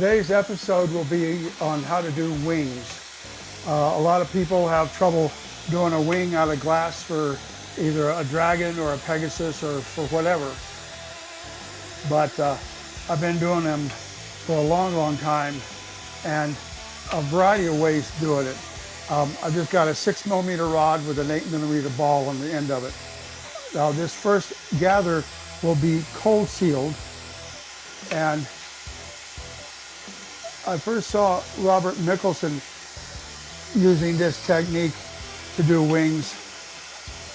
Today's episode will be on how to do wings. A lot of people have trouble doing a wing out of glass for either a dragon or a Pegasus or for whatever. But I've been doing them for a long, long time, and a variety of ways doing it. I've just got a 6mm rod with an 8mm ball on the end of it. Now this first gather will be cold sealed, and I first saw Robert Mickelson using this technique to do wings,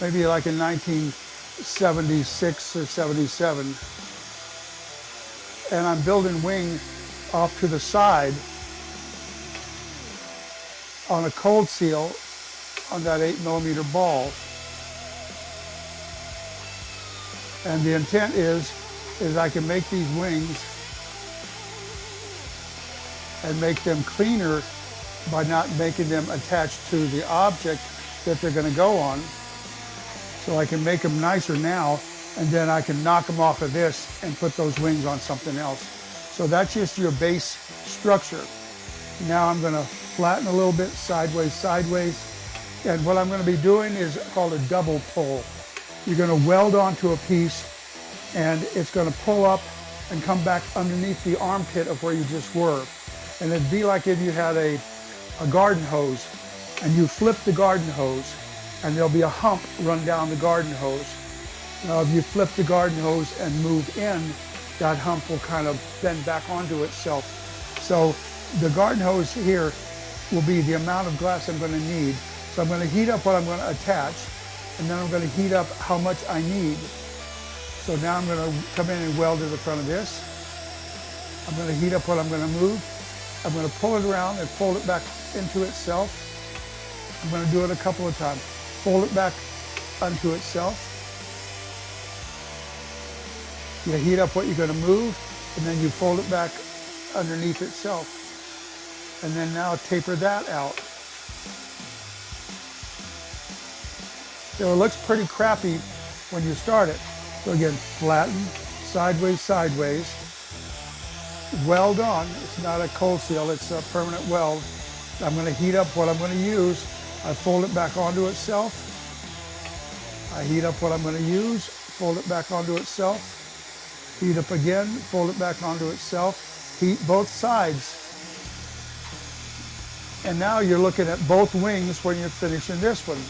maybe like in 1976 or 77. And I'm building wing off to the side on a cold seal on that 8mm ball. And the intent is I can make these wings and make them cleaner by not making them attached to the object that they're going to go on. So I can make them nicer now, and then I can knock them off of this and put those wings on something else. So that's just your base structure. Now I'm going to flatten a little bit, sideways, sideways. And what I'm going to be doing is called a double pull. You're going to weld onto a piece, and it's going to pull up and come back underneath the armpit of where you just were. And it'd be like if you had a garden hose, and you flip the garden hose, and there'll be a hump run down the garden hose. Now if you flip the garden hose and move in, that hump will kind of bend back onto itself. So the garden hose here will be the amount of glass I'm going to need. So I'm going to heat up what I'm going to attach, and then I'm going to heat up how much I need. So now I'm going to come in and weld to the front of this. I'm going to heat up what I'm going to move. I'm going to pull it around and fold it back into itself. I'm going to do it a couple of times. Fold it back onto itself. You heat up what you're going to move, and then you fold it back underneath itself. And then now taper that out. So it looks pretty crappy when you start it. So again, flatten, sideways, sideways. Weld on. It's not a cold seal, it's a permanent weld. I'm going to heat up what I'm going to use. I fold it back onto itself. I heat up what I'm going to use, fold it back onto itself. Heat up again, fold it back onto itself. Heat both sides. And now you're looking at both wings when you're finishing this one.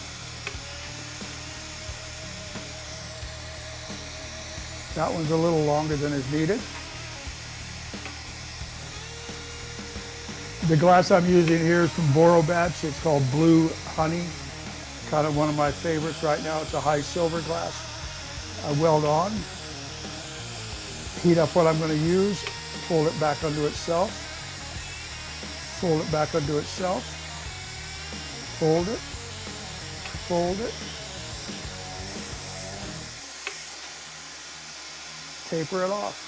That one's a little longer than is needed. The glass I'm using here is from Borobats. It's called Blue Honey. Kind of one of my favorites right now. It's a high silver glass. I weld on. Heat up what I'm going to use. Fold it back onto itself. Fold it back onto itself. Fold it. Fold it. Taper it off.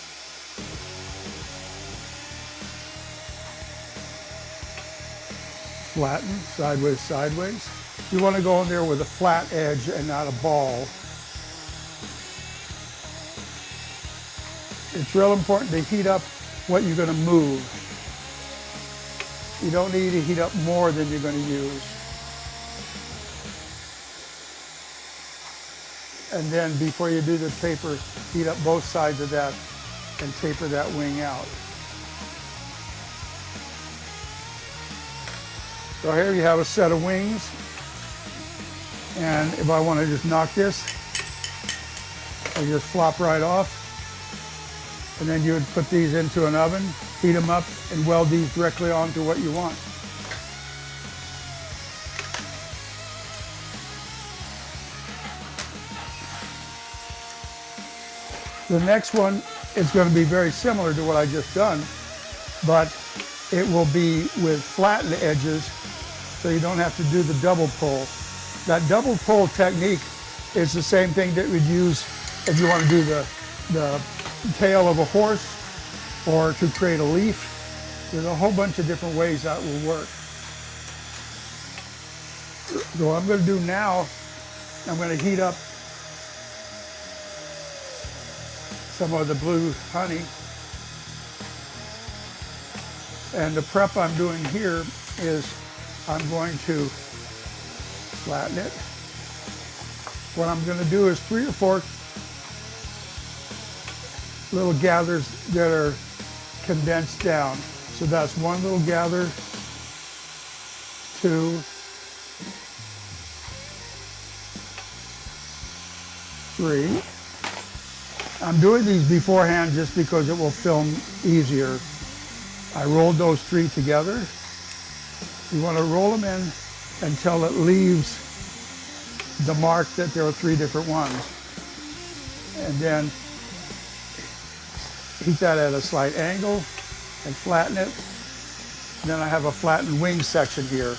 Flatten, sideways, sideways. You want to go in there with a flat edge and not a ball. It's real important to heat up what you're going to move. You don't need to heat up more than you're going to use. And then before you do the taper, heat up both sides of that and taper that wing out. So here you have a set of wings. And if I want to just knock this, I just flop right off. And then you would put these into an oven, heat them up, and weld these directly onto what you want. The next one is going to be very similar to what I just done, but it will be with flattened edges, so you don't have to do the double pull. That double pull technique is the same thing that we'd use if you want to do the tail of a horse or to create a leaf. There's a whole bunch of different ways that will work. So what I'm going to do now, I'm going to heat up some of the blue honey. And the prep I'm doing here is I'm going to flatten it. What I'm going to do is 3 or 4 little gathers that are condensed down. So that's 1 little gather, 2, 3. I'm doing these beforehand just because it will film easier. I rolled those 3 together. You want to roll them in until it leaves the mark that there are 3 different ones. And then heat that at a slight angle and flatten it. And then I have a flattened wing section here.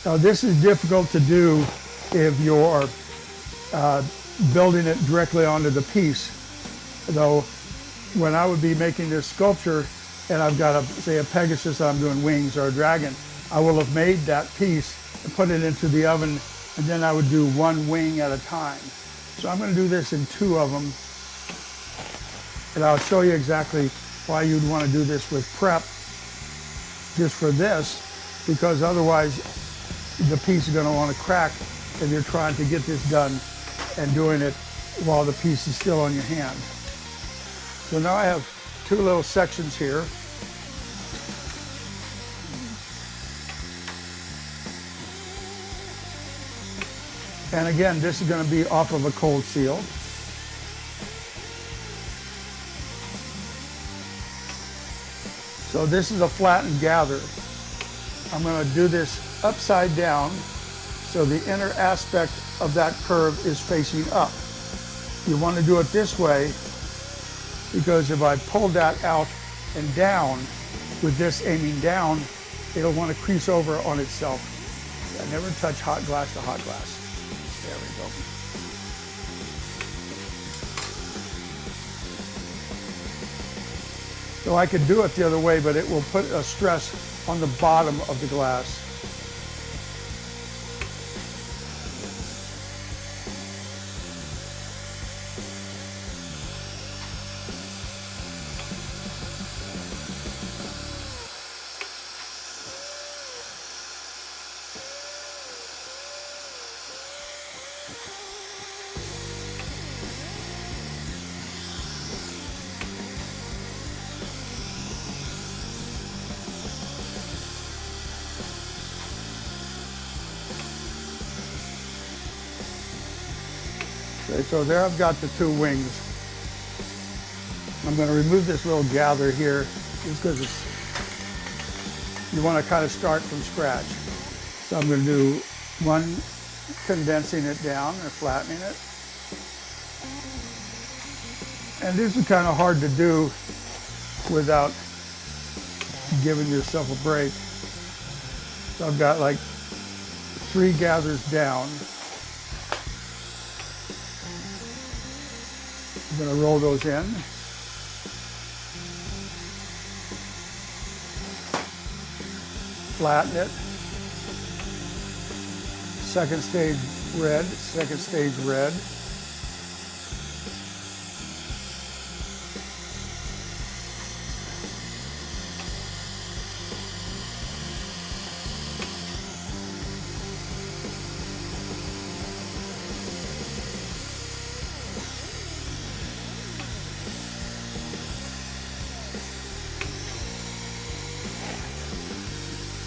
Now this is difficult to do if you're building it directly onto the piece. Though when I would be making this sculpture and I've got say a Pegasus that I'm doing wings or a dragon, I will have made that piece and put it into the oven, and then I would do 1 wing at a time. So I'm going to do this in 2 of them, and I'll show you exactly why you'd want to do this with prep just for this, because otherwise the piece is going to want to crack if you're trying to get this done and doing it while the piece is still on your hand. So now I have 2 little sections here. And again, this is going to be off of a cold seal. So this is a flattened gather. I'm going to do this upside down so the inner aspect of that curve is facing up. You want to do it this way because if I pull that out and down with this aiming down, it'll want to crease over on itself. I never touch hot glass to hot glass. There we go. So I could do it the other way, but it will put a stress on the bottom of the glass. Okay, so there I've got the 2 wings. I'm going to remove this little gather here just because you want to kind of start from scratch. So I'm going to do 1 condensing it down and flattening it. And this is kind of hard to do without giving yourself a break. So I've got like 3 gathers down. I'm going to roll those in. Flatten it. Second stage red, second stage red.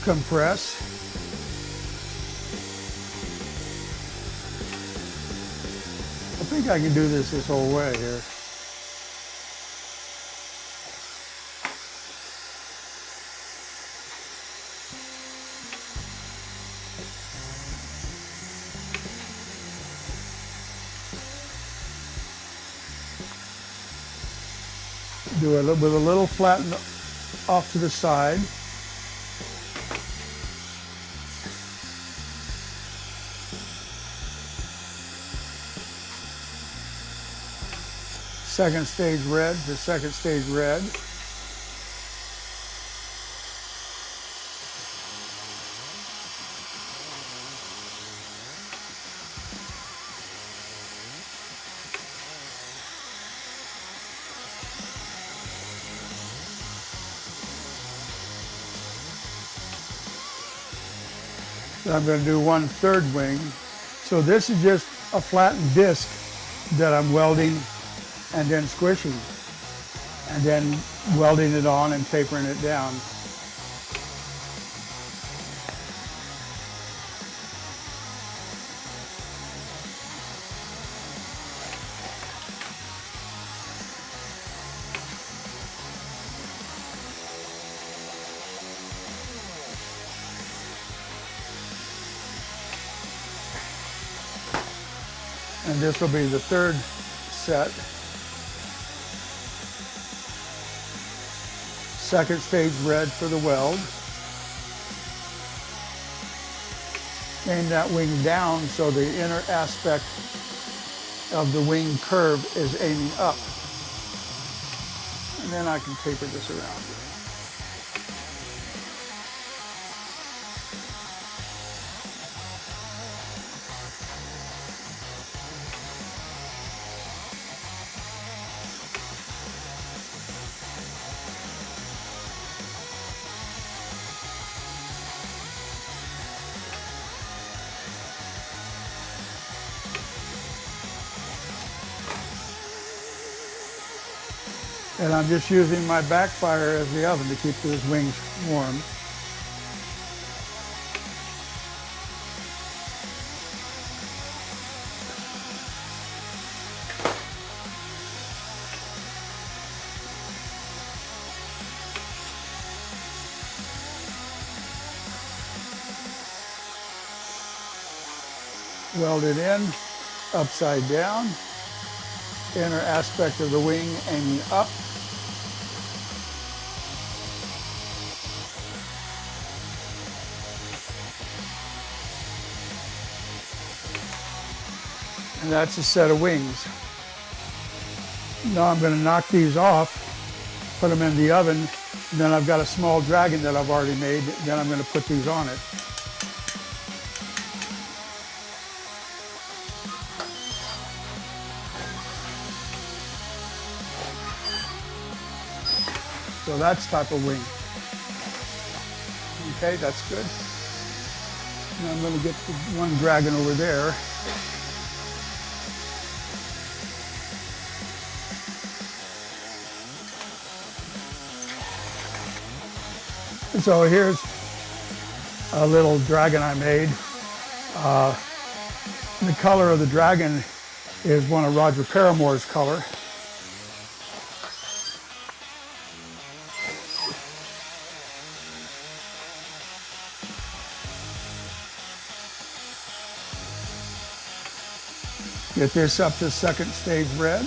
Compress. I think I can do this whole way here. Do it with a little flatten off to the side. Second stage red to second stage red. Then I'm going to do 1/3 wing. So this is just a flattened disc that I'm welding and then squishing, and then welding it on and tapering it down. And this will be the 3rd set. 2nd stage red for the weld. Aim that wing down so the inner aspect of the wing curve is aiming up. And then I can taper this around. And I'm just using my backfire as the oven to keep those wings warm. Weld it in, upside down, inner aspect of the wing aiming up. And that's a set of wings. Now I'm going to knock these off, put them in the oven, and then I've got a small dragon that I've already made. Then I'm going to put these on it. So that's type of wing. Okay, that's good. Now I'm going to get the one dragon over there. So here's a little dragon I made. The color of the dragon is one of Roger Paramore's color. Get this up to 2nd stage red.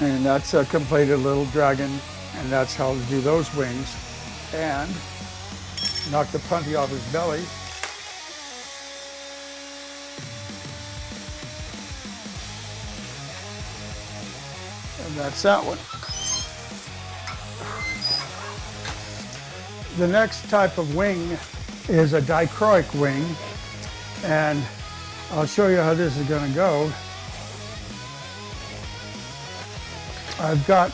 And that's a completed little dragon, and that's how to do those wings. And knock the punty off his belly. And that's that one. The next type of wing is a dichroic wing, and I'll show you how this is going to go. I've got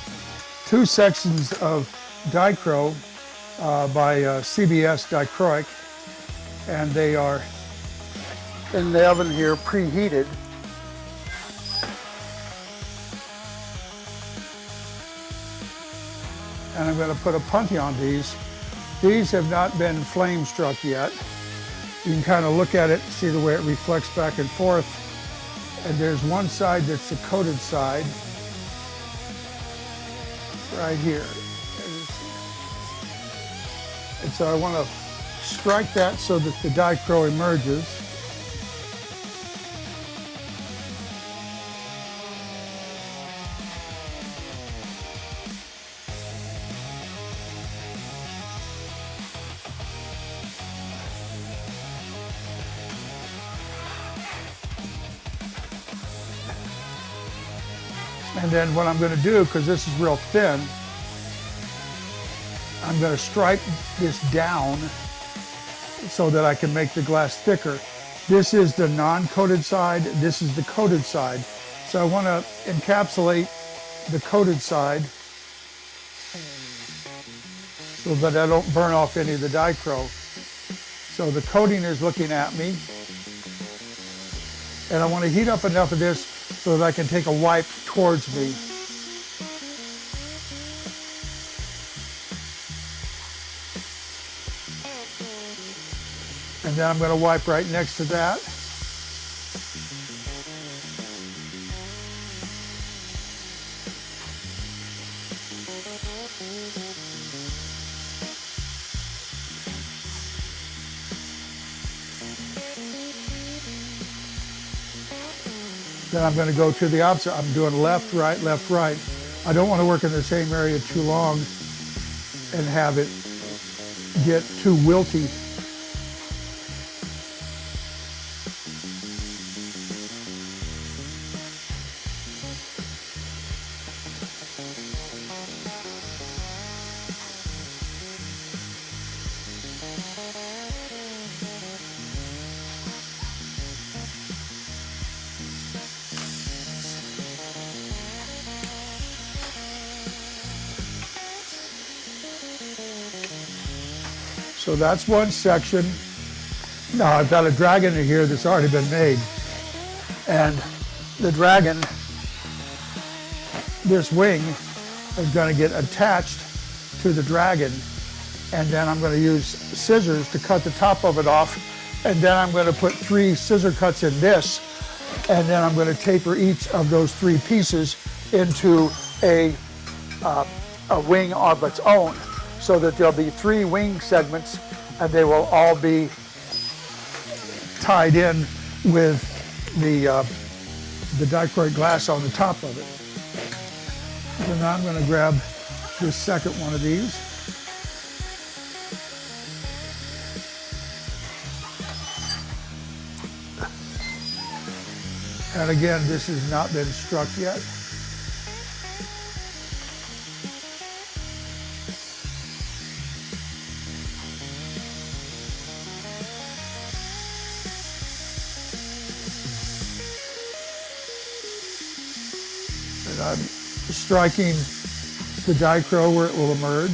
2 sections of dichro by CBS Dichroic, and they are in the oven here preheated. And I'm going to put a punty on these. These have not been flame struck yet. You can kind of look at it, see the way it reflects back and forth. And there's one side that's the coated side, right here. And so I want to strike that so that the dichro emerges. And then what I'm going to do, because this is real thin, I'm going to stripe this down so that I can make the glass thicker. This is the non-coated side, this is the coated side. So I want to encapsulate the coated side so that I don't burn off any of the Dicro. So the coating is looking at me. And I want to heat up enough of this so that I can take a wipe towards me. And then I'm going to wipe right next to that. Then I'm going to go to the opposite. I'm doing left, right, left, right. I don't want to work in the same area too long and have it get too wilty. So that's one section. Now I've got a dragon in here that's already been made. And the dragon, this wing is going to get attached to the dragon. And then I'm going to use scissors to cut the top of it off. And then I'm going to put 3 scissor cuts in this. And then I'm going to taper each of those 3 pieces into a wing of its own, so that there'll be 3 wing segments and they will all be tied in with the dichroic glass on the top of it. So now I'm going to grab this second one of these. And again, this has not been struck yet. And I'm striking the Dicro where it will emerge.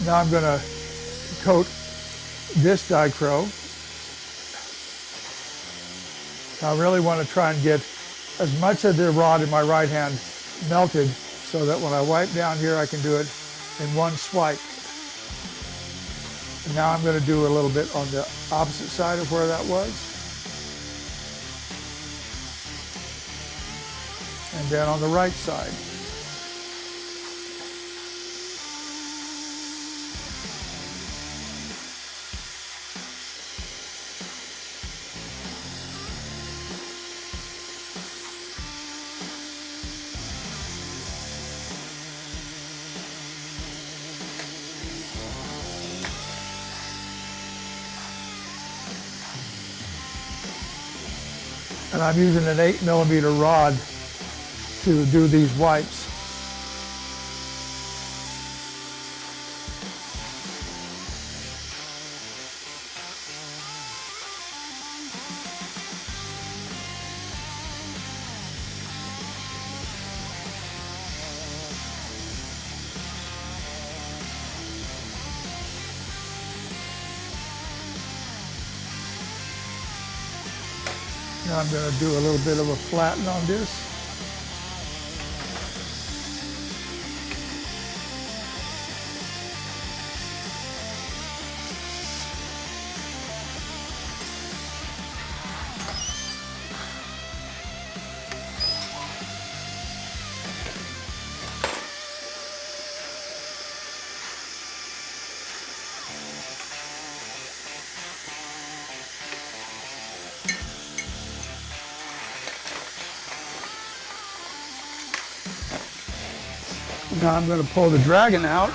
Now I'm going to coat this Dicro. I really want to try and get as much of the rod in my right hand melted so that when I wipe down here I can do it in one swipe. And now I'm going to do a little bit on the opposite side of where that was. And then on the right side. And I'm using an 8mm rod to do these wipes. Now I'm going to do a little bit of a flatten on this. Now I'm going to pull the Dragon out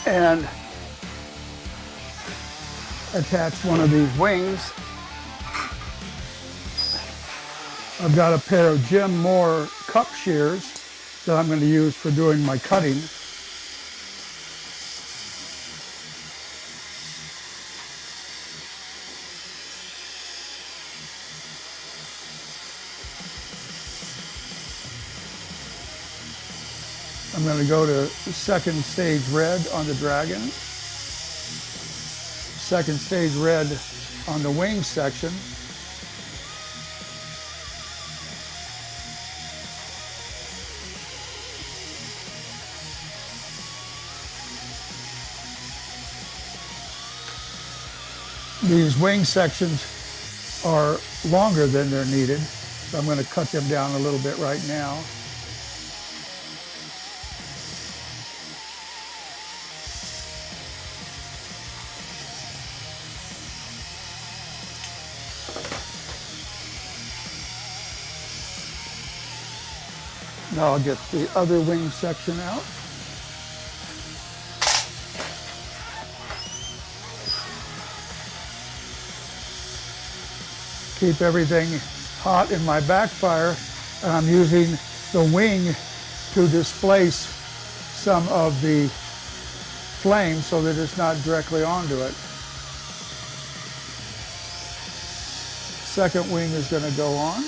and attach one of these wings. I've got a pair of Jim Moore cup shears that I'm going to use for doing my cutting. I'm going to go to second stage red on the Dragon, second stage red on the wing section, these wing sections are longer than they're needed, so I'm going to cut them down a little bit right now. Now I'll get the other wing section out. Keep everything hot in my backfire, and I'm using the wing to displace some of the flame so that it's not directly onto it. Second wing is going to go on.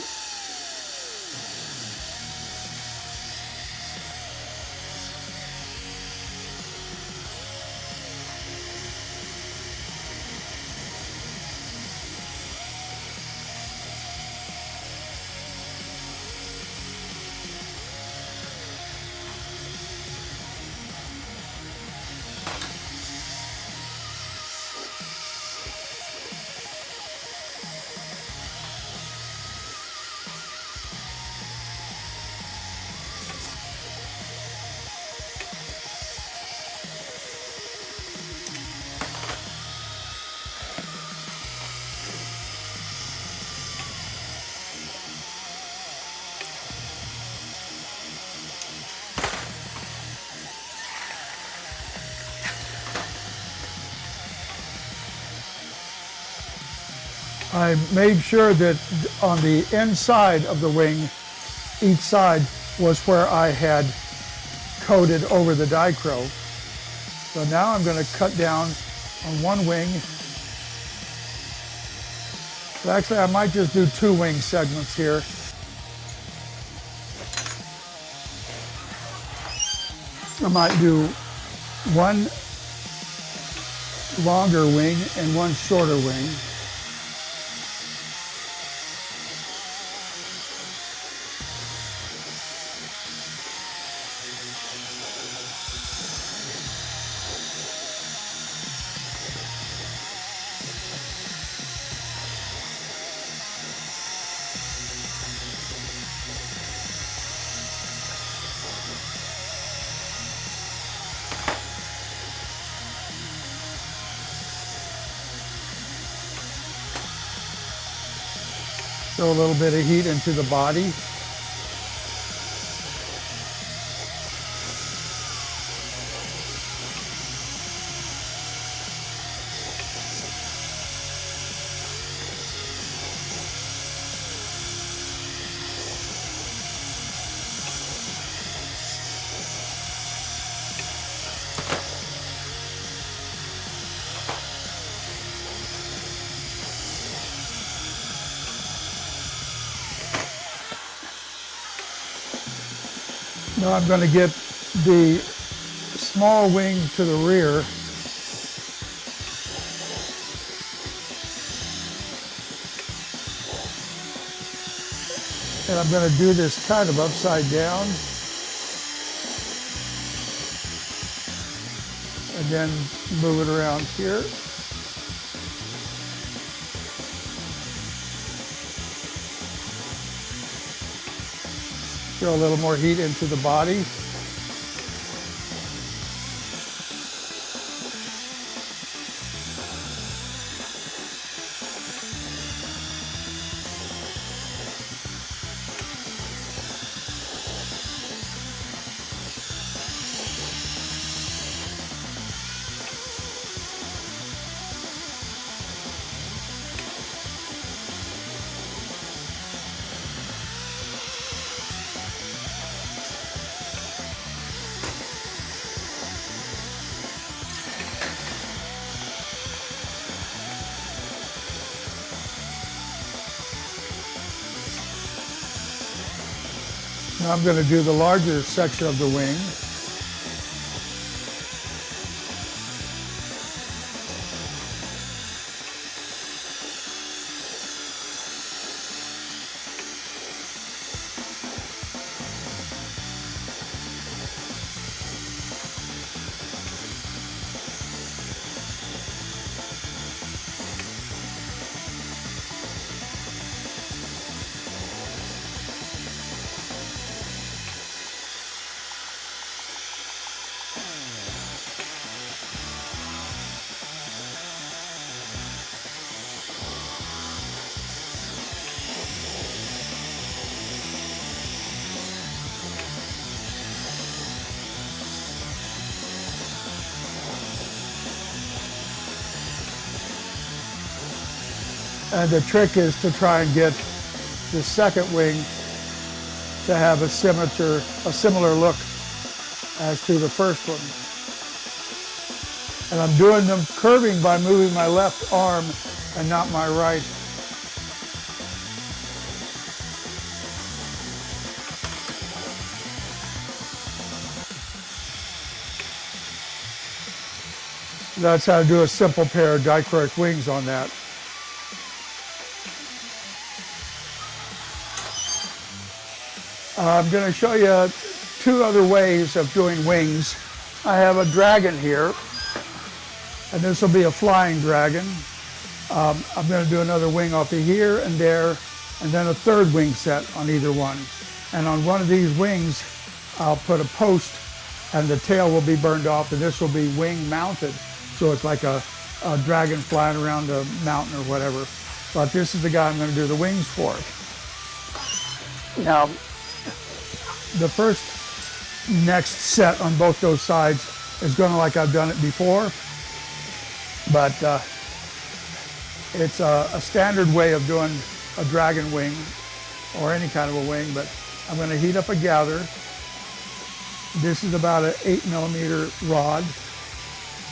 I made sure that on the inside of the wing, each side was where I had coated over the Dichro. So now I'm going to cut down on one wing. So actually, I might just do two wing segments here. I might do one longer wing and one shorter wing. Throw a little bit of heat into the body. Now I'm going to get the small wing to the rear. And I'm going to do this kind of upside down. And then move it around here. Throw a little more heat into the body. Now I'm going to do the larger section of the wing. And the trick is to try and get the second wing to have a similar look as to the first one. And I'm doing them curving by moving my left arm and not my right. That's how to do a simple pair of dichroic wings on that. I'm going to show you two other ways of doing wings. I have a dragon here, and this will be a flying dragon. I'm going to do another wing off of here and there, and then a third wing set on either one. And on one of these wings, I'll put a post, and the tail will be burned off, and this will be wing mounted. So it's like a dragon flying around a mountain or whatever. But this is the guy I'm going to do the wings for. Now, the first next set on both those sides is going to like I've done it before, but it's a standard way of doing a dragon wing or any kind of a wing. But I'm going to heat up a gather. This is about an 8mm rod.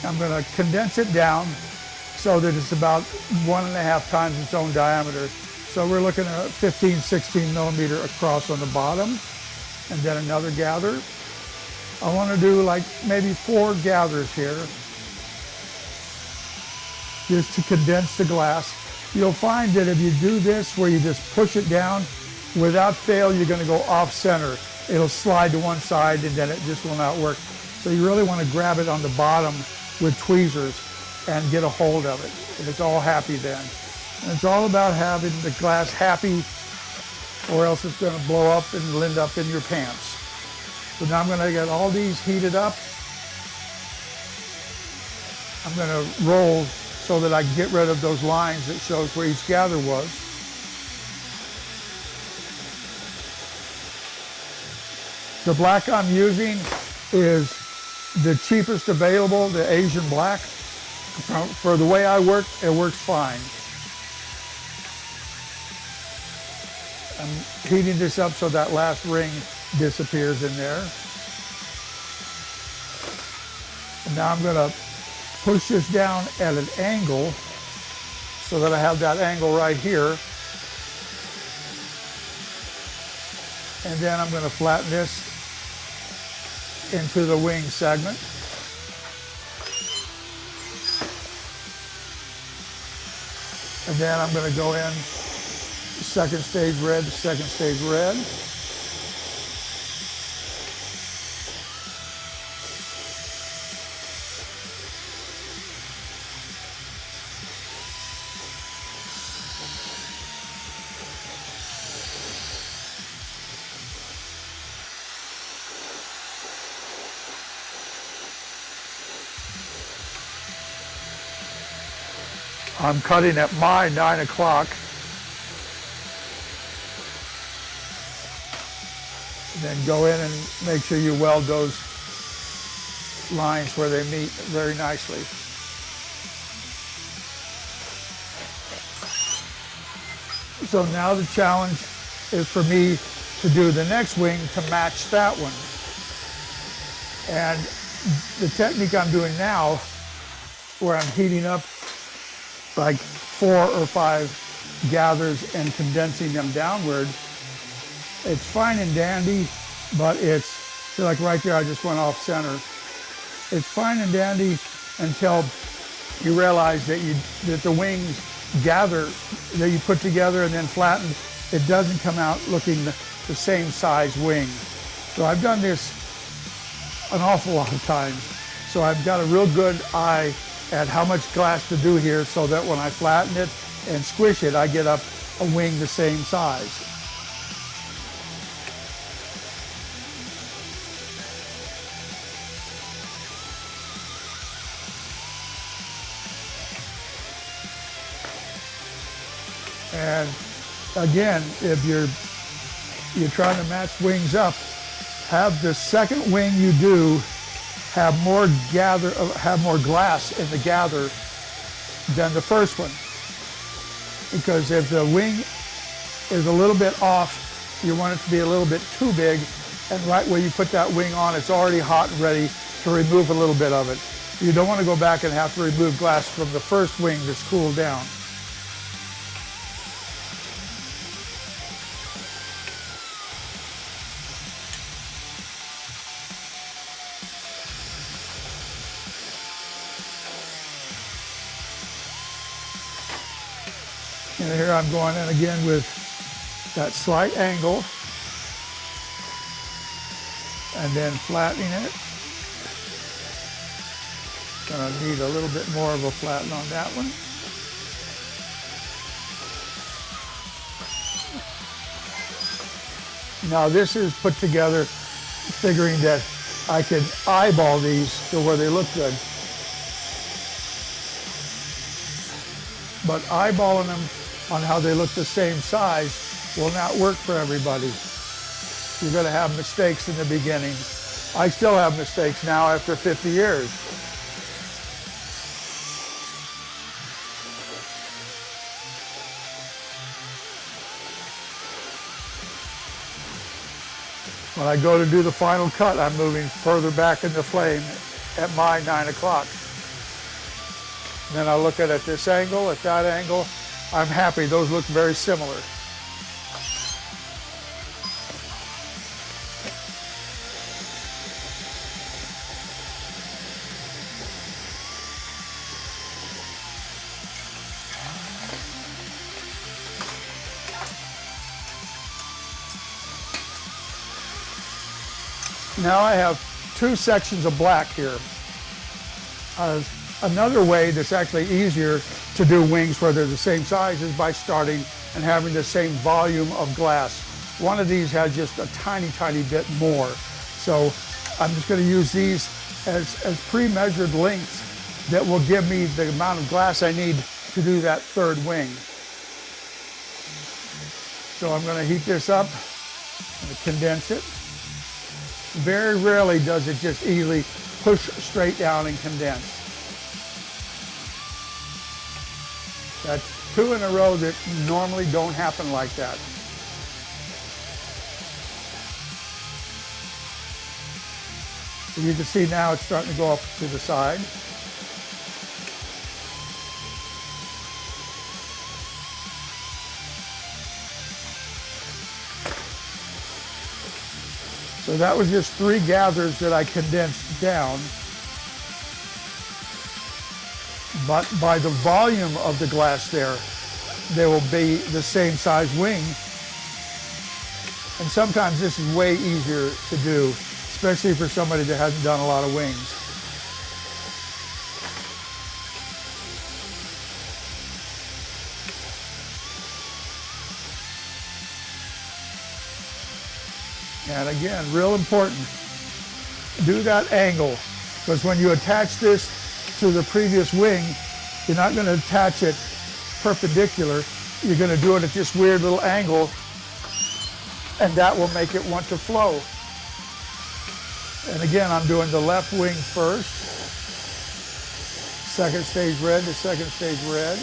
I'm going to condense it down so that it's about 1.5 times its own diameter. So we're looking at 15, 16mm across on the bottom, and then another gather. I want to do like maybe 4 gathers here, just to condense the glass. You'll find that if you do this where you just push it down, without fail you're going to go off center. It'll slide to one side and then it just will not work. So you really want to grab it on the bottom with tweezers and get a hold of it. And it's all happy then. And it's all about having the glass happy, or else it's going to blow up and end up in your pants. So now I'm going to get all these heated up. I'm going to roll so that I can get rid of those lines that shows where each gather was. The black I'm using is the cheapest available, the Asian black. For the way I work, it works fine. I'm heating this up so that last ring disappears in there. And now I'm going to push this down at an angle so that I have that angle right here. And then I'm going to flatten this into the wing segment. And then I'm going to go in second stage red, second stage red. I'm cutting at my 9 o'clock. Then go in and make sure you weld those lines where they meet very nicely. So now the challenge is for me to do the next wing to match that one. And the technique I'm doing now, where I'm heating up like 4 or 5 gathers and condensing them downward, it's fine and dandy, but it's, see, like right there, I just went off center. It's fine and dandy until you realize that the wings gather, that you put together and then flatten. It doesn't come out looking the same size wing. So I've done this an awful lot of times. So I've got a real good eye at how much glass to do here so that when I flatten it and squish it, I get up a wing the same size. And again, if you're trying to match wings up, have the second wing you do have more glass in the gather than the first one. Because if the wing is a little bit off, you want it to be a little bit too big, and right where you put that wing on, it's already hot and ready to remove a little bit of it. You don't want to go back and have to remove glass from the first wing that's cooled down. And here I'm going in again with that slight angle and then flattening it. Gonna need a little bit more of a flatten on that one. Now this is put together figuring that I could eyeball these to where they look good. But eyeballing them on how they look the same size will not work for everybody. You're going to have mistakes in the beginning. I still have mistakes now after 50 years. When I go to do the final cut, I'm moving further back in the flame at my 9 o'clock. Then I look at it at this angle, at that angle. I'm happy, those look very similar. Now I have two sections of black here. Another way that's actually easier to do wings where they're the same size is by starting and having the same volume of glass. One of these has just a tiny, tiny bit more. So I'm just going to use these as pre-measured lengths that will give me the amount of glass I need to do that third wing. So I'm going to heat this up and condense it. Very rarely does it just easily push straight down and condense. That's two in a row that normally don't happen like that. So you can see now it's starting to go up to the side. So that was just 3 gathers that I condensed down. But by the volume of the glass there will be the same size wing. And sometimes this is way easier to do, especially for somebody that hasn't done a lot of wings. And again, real important, do that angle, because when you attach this to the previous wing, you're not going to attach it perpendicular. You're going to do it at this weird little angle, and that will make it want to flow. And again, I'm doing the left wing first. Second stage red to second stage red.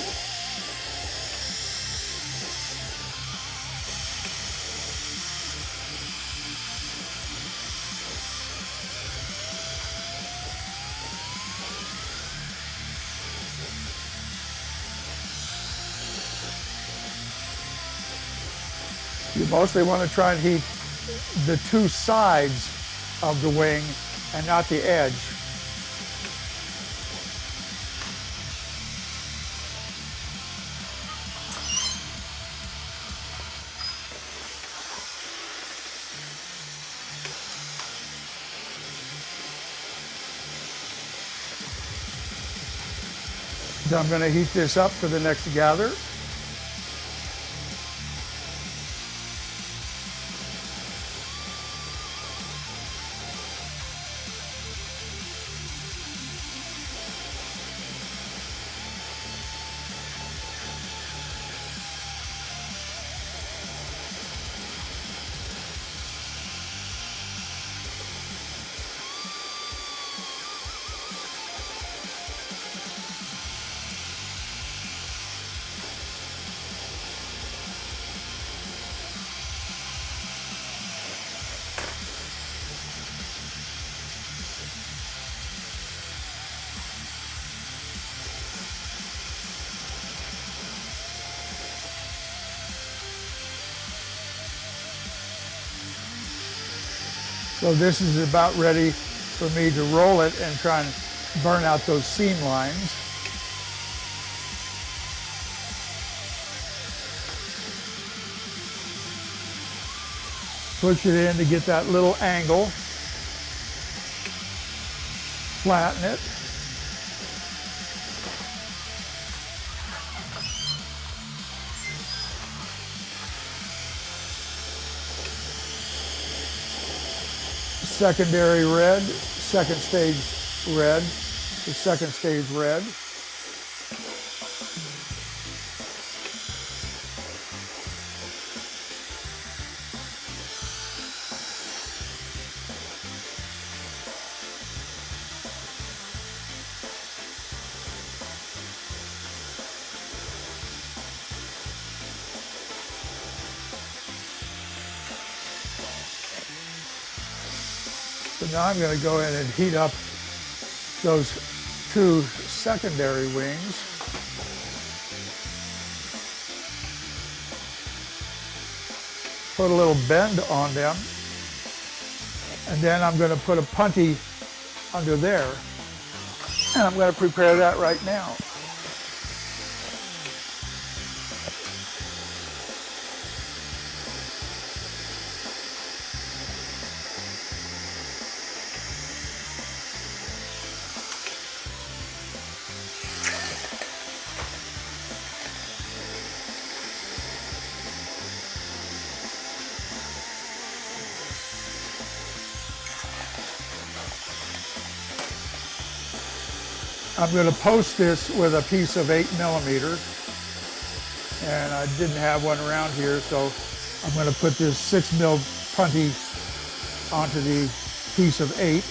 You mostly want to try and heat the two sides of the wing and not the edge. So I'm going to heat this up for the next gather. So this is about ready for me to roll it and try and burn out those seam lines. Push it in to get that little angle. Flatten it. Secondary red, second stage red, the second stage red. So now I'm going to go in and heat up those two secondary wings. Put a little bend on them. And then I'm going to put a punty under there. And I'm going to prepare that right now. I'm going to post this with a piece of 8mm, and I didn't have one around here, so I'm going to put this 6mm punty onto the piece of 8.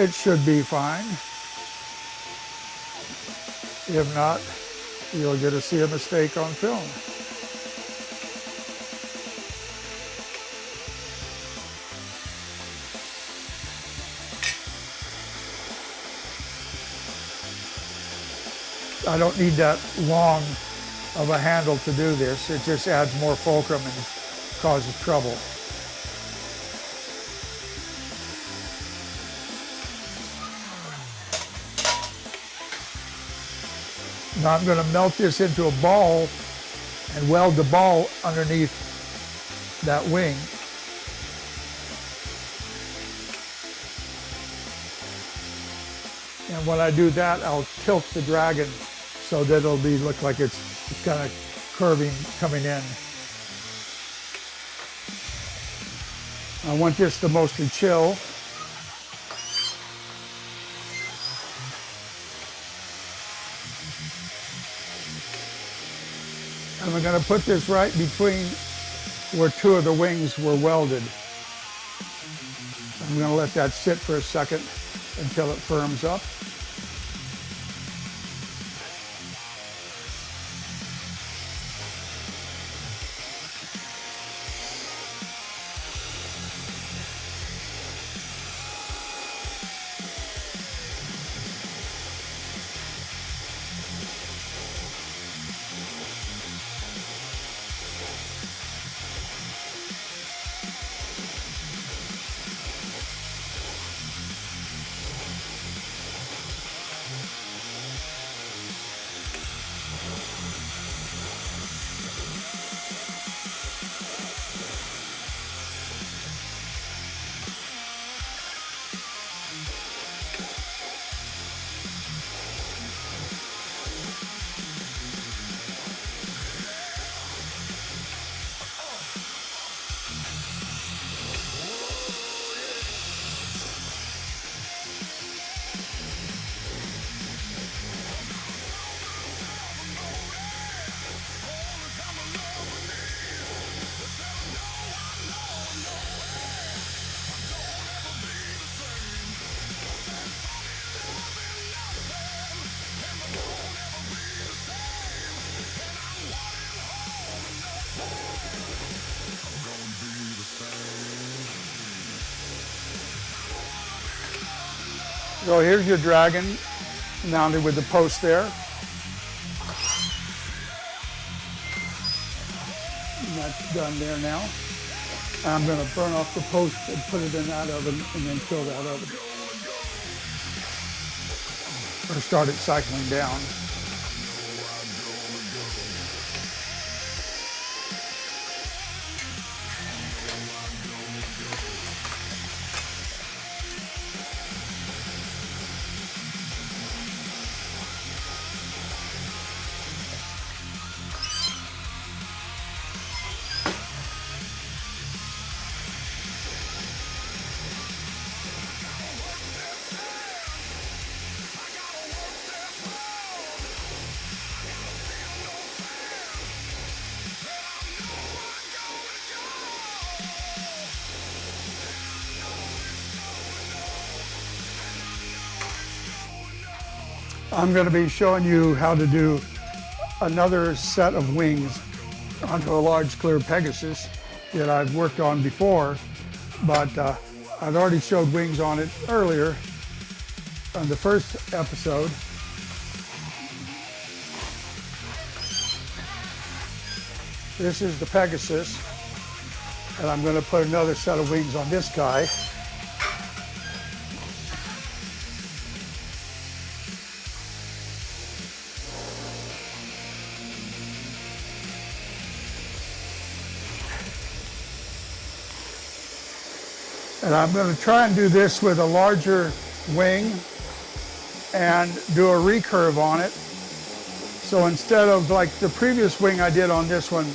It should be fine. If not, you'll get to see a mistake on film. I don't need that long of a handle to do this. It just adds more fulcrum and causes trouble. Now I'm going to melt this into a ball and weld the ball underneath that wing. And when I do that, I'll tilt the Dragon so that it'll look like it's kind of curving coming in. I want this to mostly chill. And we're going to put this right between where two of the wings were welded. I'm going to let that sit for a second until it firms up. So here's your dragon mounted with the post there. And that's done there now. I'm going to burn off the post and put it in that oven and then fill that oven. Or start it cycling down. I'm going to be showing you how to do another set of wings onto a large clear Pegasus that I've worked on before, but I've already showed wings on it earlier on the first episode. This is the Pegasus, and I'm going to put another set of wings on this guy. And I'm going to try and do this with a larger wing and do a recurve on it. So instead of like the previous wing I did on this one,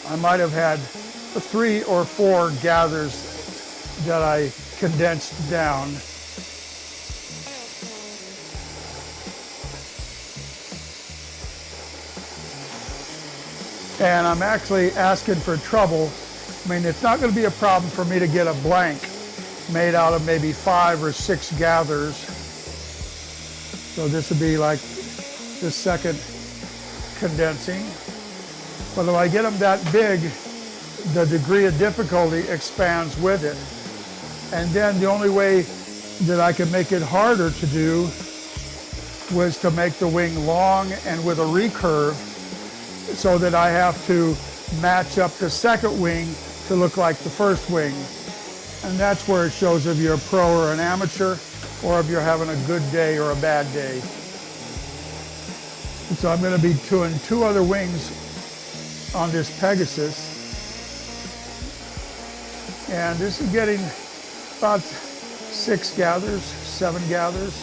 I might have had 3 or 4 gathers that I condensed down. And I'm actually asking for trouble. I mean, it's not going to be a problem for me to get a blank made out of maybe 5 or 6 gathers. So this would be like the second condensing. But if I get them that big, the degree of difficulty expands with it. And then the only way that I can make it harder to do was to make the wing long and with a recurve, so that I have to match up the second wing to look like the first wing. And that's where it shows if you're a pro or an amateur, or if you're having a good day or a bad day. And so I'm going to be doing 2 other wings on this Pegasus. And this is getting about 6 gathers, 7 gathers.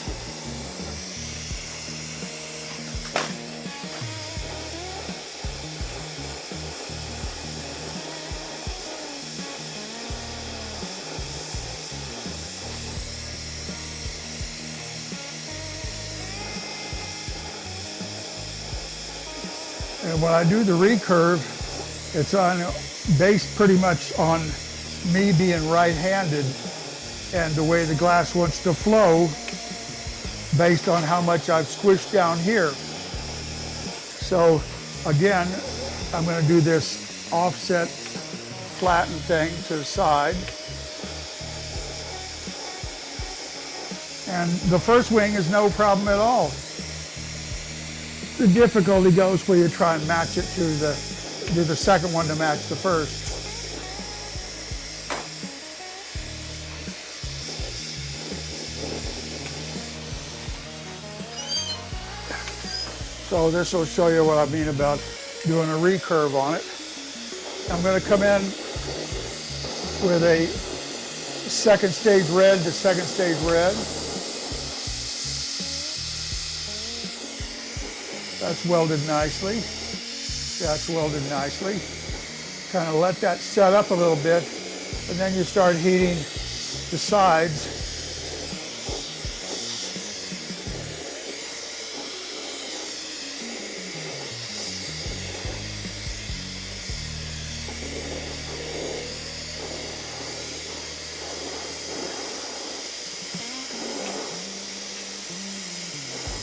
And when I do the recurve, it's based pretty much on me being right-handed and the way the glass wants to flow based on how much I've squished down here. So again, I'm going to do this offset flatten thing to the side. And the first wing is no problem at all. The difficulty goes where you try and match it to the second one to match the first. So this will show you what I mean about doing a recurve on it. I'm going to come in with a second stage red to second stage red. That's welded nicely. That's welded nicely. Kind of let that set up a little bit, and then you start heating the sides.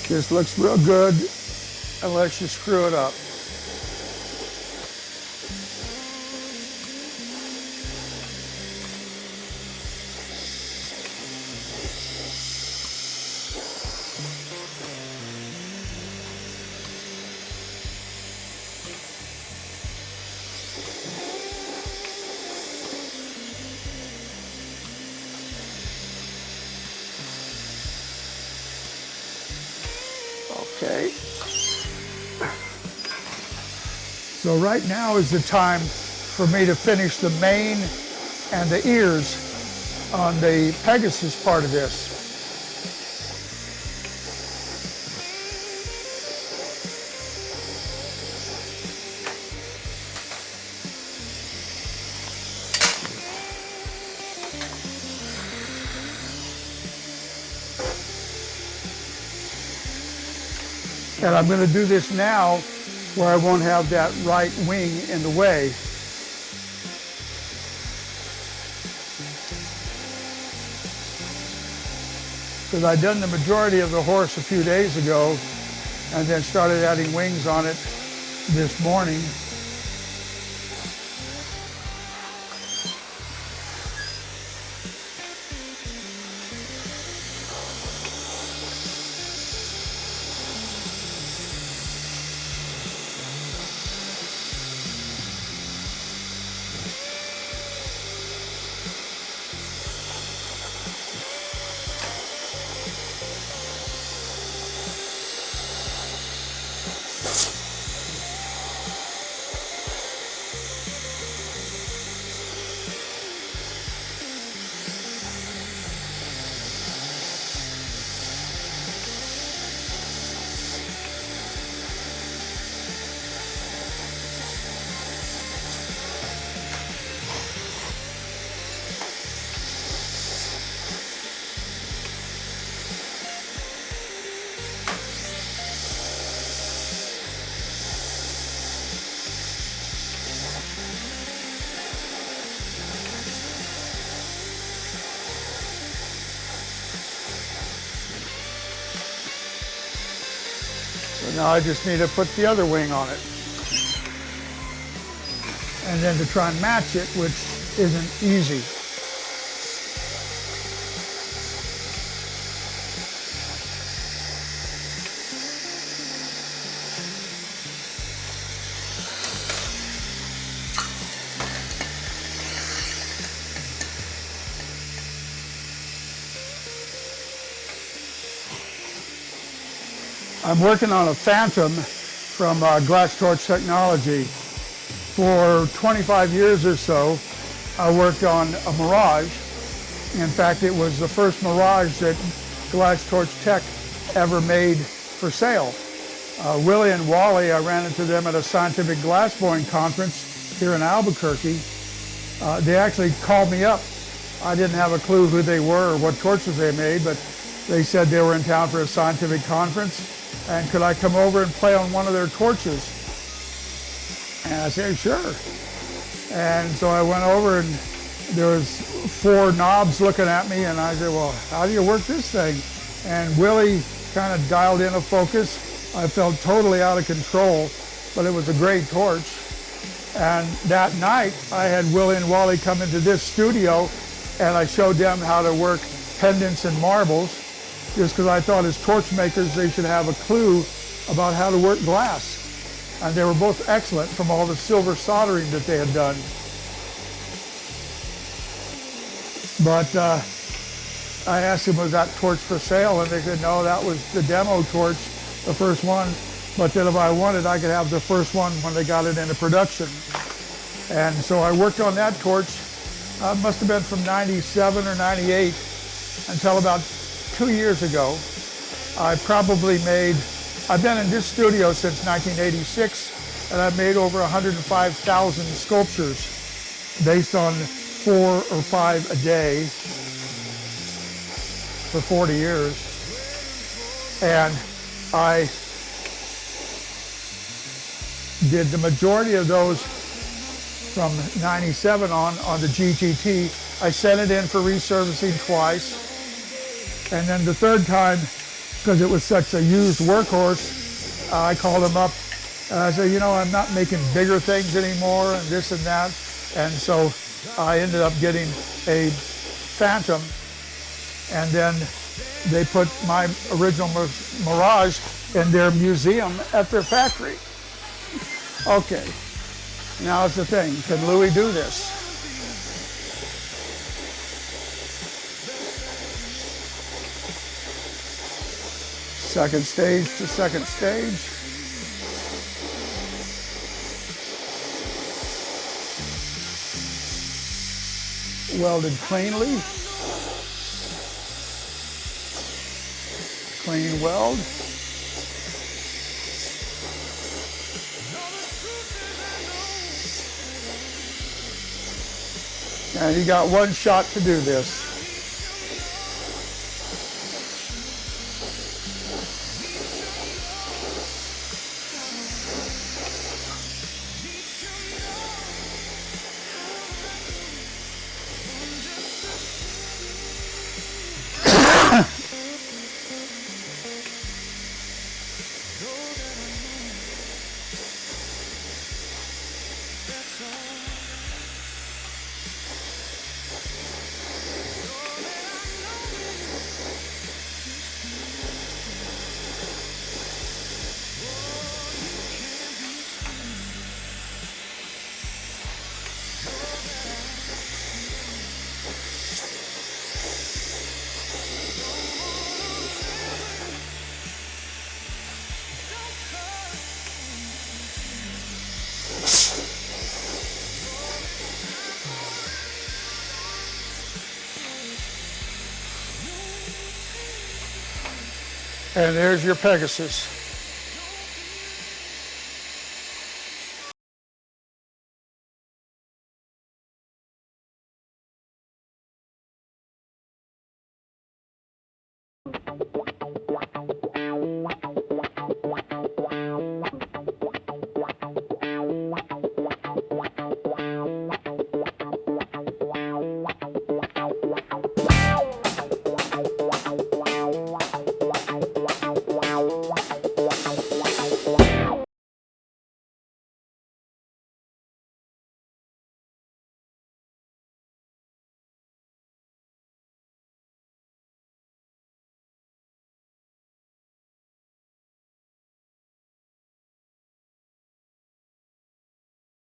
This looks real good unless you screw it up. Okay. So right now is the time for me to finish the mane and the ears on the Pegasus part of this. And I'm going to do this now where I won't have that right wing in the way. Because I'd done the majority of the horse a few days ago and then started adding wings on it this morning. So now I just need to put the other wing on it. And then to try and match it, which isn't easy. I'm working on a Phantom from Glass Torch Technology. For 25 years or so, I worked on a Mirage. In fact, it was the first Mirage that Glass Torch Tech ever made for sale. Willie and Wally, I ran into them at a scientific glassblowing conference here in Albuquerque. They actually called me up. I didn't have a clue who they were or what torches they made, but they said they were in town for a scientific conference, and could I come over and play on one of their torches? And I said, sure. And so I went over, and there was 4 knobs looking at me, and I said, well, how do you work this thing? And Willie kind of dialed in a focus. I felt totally out of control, but it was a great torch. And that night, I had Willie and Wally come into this studio, and I showed them how to work pendants and marbles, just because I thought as torch makers, they should have a clue about how to work glass. And they were both excellent from all the silver soldering that they had done. But I asked them, was that torch for sale? And they said, no, that was the demo torch, the first one. But that if I wanted, I could have the first one when they got it into production. And so I worked on that torch, must have been from 97 or 98 until about 2 years ago. I've been in this studio since 1986, and I've made over 105,000 sculptures based on 4 or 5 a day for 40 years. And I did the majority of those from 97 on the GTT. I sent it in for resurfacing twice. And then the third time, because it was such a used workhorse, I called him up and I said, you know, I'm not making bigger things anymore and this and that. And so I ended up getting a Phantom, and then they put my original Mirage in their museum at their factory. Okay, now it's the thing, can Louis do this? Second stage to second stage. Welded cleanly. Clean weld. And you got one shot to do this. And there's your Pegasus.